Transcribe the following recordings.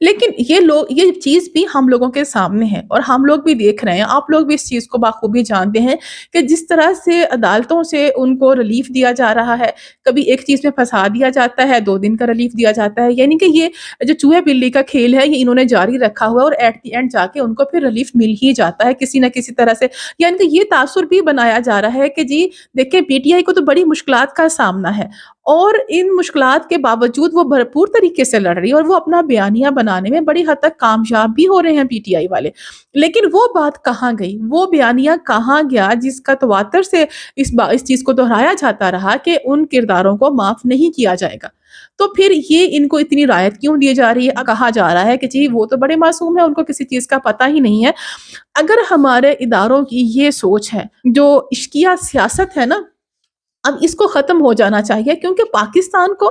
لیکن یہ چیز بھی ہم لوگوں کے سامنے ہے اور ہم لوگ بھی دیکھ رہے ہیں، آپ لوگ بھی اس چیز کو بخوبی جانتے ہیں کہ جس طرح سے عدالتوں سے ان کو ریلیف دیا جا رہا ہے، کبھی ایک چیز میں پھنسا دیا جاتا ہے، 2 دن کا ریلیف دیا جاتا ہے، یعنی کہ یہ جو چوہے بلی کا کھیل ہے یہ انہوں نے جاری رکھا ہوا ہے، اور ایٹ دی اینڈ جا کے ان کو پھر ریلیف مل ہی جاتا ہے کسی نہ کسی طرح سے۔ یعنی کہ یہ تاثر بھی بنایا جا رہا ہے کہ جی دیکھیں پی ٹی آئی کو تو بڑی مشکلات کا سامنا ہے، اور ان مشکلات کے باوجود وہ بھرپور طریقے سے لڑ رہی ہے اور وہ اپنا بیانیہ بنانے میں بڑی حد تک کامیاب بھی ہو رہے ہیں پی ٹی آئی والے۔ لیکن وہ بات کہاں گئی، وہ بیانیہ کہاں گیا جس کا تواتر سے اس چیز کو دہرایا جاتا رہا کہ ان کرداروں کو معاف نہیں کیا جائے گا؟ تو پھر یہ ان کو اتنی رعایت کیوں دی جا رہی ہے؟ کہا جا رہا ہے کہ جی وہ تو بڑے معصوم ہیں، ان کو کسی چیز کا پتہ ہی نہیں ہے۔ اگر ہمارے اداروں کی یہ سوچ ہے، جو عشقیہ سیاست ہے نا، اب اس کو ختم ہو جانا چاہیے، کیونکہ پاکستان کو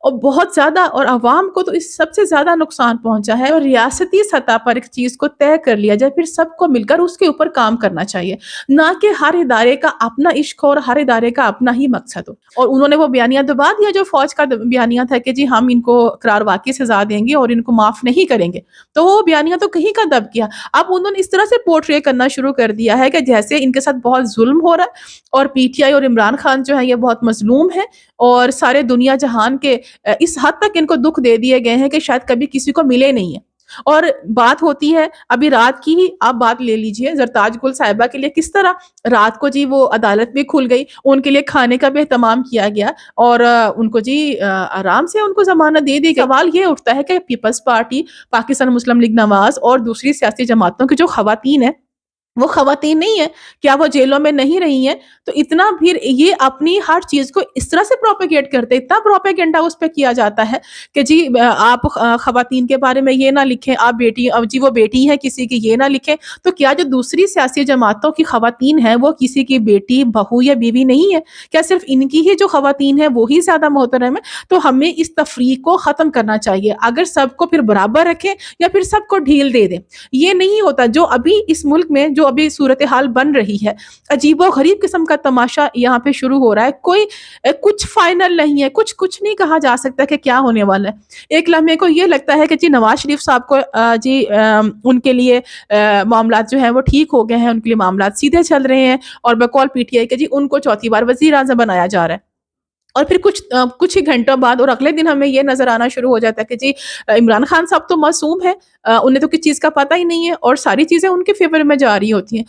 اور بہت زیادہ اور عوام کو تو اس سب سے زیادہ نقصان پہنچا ہے، اور ریاستی سطح پر ایک چیز کو طے کر لیا جائے، پھر سب کو مل کر اس کے اوپر کام کرنا چاہیے، نہ کہ ہر ادارے کا اپنا عشق ہو اور ہر ادارے کا اپنا ہی مقصد ہو۔ اور انہوں نے وہ بیانیہ دبا دیا جو فوج کا بیانیہ تھا کہ جی ہم ان کو اقرار واقعی سزا دیں گے اور ان کو معاف نہیں کریں گے، تو وہ بیانیہ تو کہیں کا دب گیا۔ اب انہوں نے اس طرح سے پورٹری کرنا شروع کر دیا ہے کہ جیسے ان کے ساتھ بہت ظلم ہو رہا ہے، اور پی ٹی آئی اور عمران خان جو ہے یہ بہت مظلوم ہے، اور سارے دنیا جہان کے اس حد تک ان کو دکھ دے دیے گئے ہیں کہ شاید کبھی کسی کو ملے نہیں ہے۔ اور بات ہوتی ہے ابھی رات کی ہی، آپ بات لے لیجئے زرتاج گل صاحبہ کے لیے کس طرح رات کو جی وہ عدالت بھی کھل گئی، ان کے لیے کھانے کا بھی اہتمام کیا گیا، اور ان کو جی آرام سے ان کو ضمانت دے دی۔ سوال یہ اٹھتا ہے کہ پیپلز پارٹی، پاکستان مسلم لیگ نواز اور دوسری سیاسی جماعتوں کی جو خواتین ہیں، وہ خواتین نہیں ہیں، کیا وہ جیلوں میں نہیں رہی ہیں؟ تو اتنا پھر یہ اپنی ہر چیز کو اس طرح سے پروپیگیٹ کرتے، اتنا پروپیگنڈا اس پہ کیا جاتا ہے کہ جی آپ خواتین کے بارے میں یہ نہ لکھیں، آپ بیٹی، اب جی وہ بیٹی ہے کسی کی، یہ نہ لکھیں۔ تو کیا جو دوسری سیاسی جماعتوں کی خواتین ہیں وہ کسی کی بیٹی، بہو یا بیوی نہیں ہے؟ کیا صرف ان کی ہی جو خواتین ہیں وہی زیادہ محترم ہے؟ تو ہمیں اس تفریق کو ختم کرنا چاہیے، اگر سب کو پھر برابر رکھیں یا پھر سب کو ڈھیل دے دیں۔ یہ نہیں ہوتا جو ابھی اس ملک میں جو ابھی صورتحال بن رہی ہے، عجیب و غریب قسم کا تماشا یہاں پہ شروع ہو رہا ہے، کوئی کچھ فائنل نہیں ہے، کچھ نہیں کہا جا سکتا کہ کیا ہونے والا ہے۔ ایک لمحے کو یہ لگتا ہے کہ جی نواز شریف صاحب کو جی ان کے لیے معاملات جو ہیں وہ ٹھیک ہو گئے ہیں، ان کے لیے معاملات سیدھے چل رہے ہیں، اور بقول پی ٹی آئی کہ جی ان کو چوتھی بار وزیر اعظم بنایا جا رہا ہے۔ اور پھر کچھ ہی گھنٹوں بعد اور اگلے دن ہمیں یہ نظر آنا شروع ہو جاتا ہے کہ جی عمران خان صاحب تو معصوم ہے، انہیں تو کسی چیز کا پتہ ہی نہیں ہے، اور ساری چیزیں ان کے فیور میں جاری ہوتی ہیں۔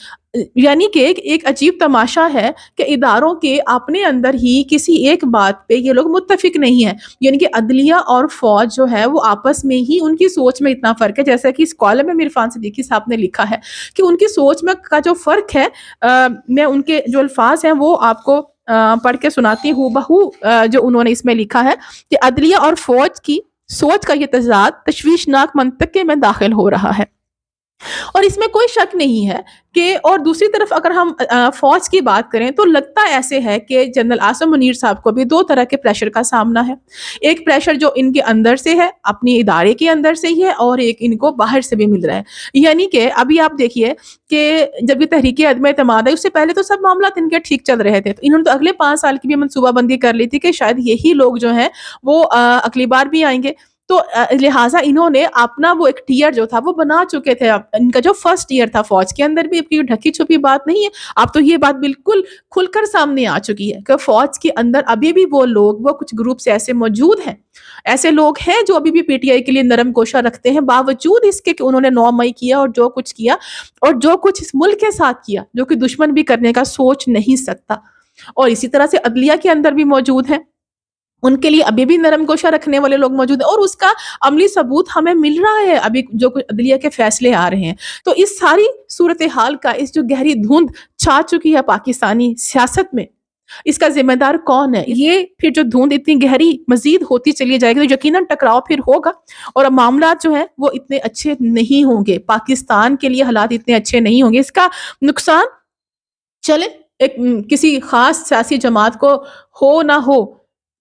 یعنی کہ ایک عجیب تماشا ہے کہ اداروں کے اپنے اندر ہی کسی ایک بات پہ یہ لوگ متفق نہیں ہیں، یعنی کہ عدلیہ اور فوج جو ہے وہ آپس میں ہی ان کی سوچ میں اتنا فرق ہے، جیسا کہ اس کالم میں عرفان صدیقی صاحب نے لکھا ہے کہ ان کی سوچ میں کا جو فرق ہے، میں ان کے جو الفاظ ہیں وہ آپ کو پڑھ کے سناتی ہوں بہو، جو انہوں نے اس میں لکھا ہے کہ عدلیہ اور فوج کی سوچ کا یہ تضاد تشویشناک منطقے میں داخل ہو رہا ہے، اور اس میں کوئی شک نہیں ہے کہ، اور دوسری طرف اگر ہم فوج کی بات کریں تو لگتا ایسے ہے کہ جنرل عاصم منیر صاحب کو بھی 2 طرح کے پریشر کا سامنا ہے۔ ایک پریشر جو ان کے اندر سے ہے، اپنی ادارے کے اندر سے ہی ہے، اور ایک ان کو باہر سے بھی مل رہا ہے۔ یعنی کہ ابھی آپ دیکھیے کہ جب یہ تحریک عدم اعتماد ہے، اس سے پہلے تو سب معاملات ان کے ٹھیک چل رہے تھے، تو انہوں نے تو اگلے 5 سال کی بھی منصوبہ بندی کر لی تھی کہ شاید یہی لوگ جو ہیں وہ اگلی بار بھی آئیں گے، تو لہٰذا انہوں نے اپنا وہ ایک ٹیئر جو تھا وہ بنا چکے تھے۔ ان کا جو فرسٹ ایئر تھا فوج کے اندر بھی، اب کی ڈھکی چھپی بات نہیں ہے، اب تو یہ بات بالکل کھل کر سامنے آ چکی ہے کہ فوج کے اندر ابھی بھی وہ لوگ، وہ کچھ گروپس ایسے موجود ہیں، ایسے لوگ ہیں جو ابھی بھی پی ٹی آئی کے لیے نرم گوشہ رکھتے ہیں، باوجود اس کے کہ انہوں نے 9 مئی کیا اور جو کچھ کیا، اور جو کچھ اس ملک کے ساتھ کیا، جو کہ دشمن بھی کرنے کا سوچ نہیں سکتا۔ اور اسی طرح سے عدلیہ کے اندر بھی موجود ہیں، ان کے لیے ابھی بھی نرم گوشہ رکھنے والے لوگ موجود ہیں، اور اس کا عملی ثبوت ہمیں مل رہا ہے ابھی جو کچھ عدلیہ کے فیصلے آ رہے ہیں۔ تو اس ساری صورتحال کا، اس جو گہری دھند چھا چکی ہے پاکستانی سیاست میں، اس کا ذمہ دار کون ہے؟ یہ پھر جو دھند اتنی گہری مزید ہوتی چلی جائے گی تو یقیناً ٹکراؤ پھر ہوگا، اور اب معاملات جو ہیں وہ اتنے اچھے نہیں ہوں گے، پاکستان کے لیے حالات اتنے اچھے نہیں ہوں گے۔ اس کا نقصان چلے ایک کسی خاص سیاسی جماعت کو ہو نہ ہو،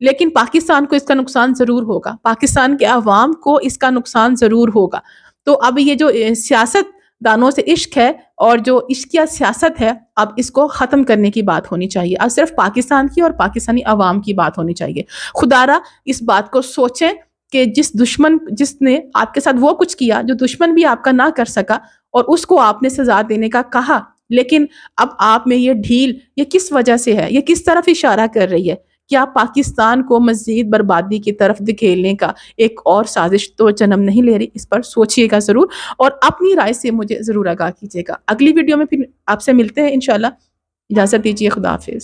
لیکن پاکستان کو اس کا نقصان ضرور ہوگا، پاکستان کے عوام کو اس کا نقصان ضرور ہوگا۔ تو اب یہ جو سیاست دانوں سے عشق ہے اور جو عشقیہ سیاست ہے، اب اس کو ختم کرنے کی بات ہونی چاہیے، اب صرف پاکستان کی اور پاکستانی عوام کی بات ہونی چاہیے۔ خدا را اس بات کو سوچیں کہ جس نے آپ کے ساتھ وہ کچھ کیا جو دشمن بھی آپ کا نہ کر سکا، اور اس کو آپ نے سزا دینے کا کہا، لیکن اب آپ میں یہ ڈھیل یہ کس وجہ سے ہے؟ یہ کس طرف اشارہ کر رہی ہے؟ کیا پاکستان کو مزید بربادی کی طرف دھکیلنے کا ایک اور سازش تو جنم نہیں لے رہی؟ اس پر سوچئے گا ضرور، اور اپنی رائے سے مجھے ضرور آگاہ کیجیے گا۔ اگلی ویڈیو میں پھر آپ سے ملتے ہیں انشاءاللہ۔ اجازت دیجیے، خدا حافظ۔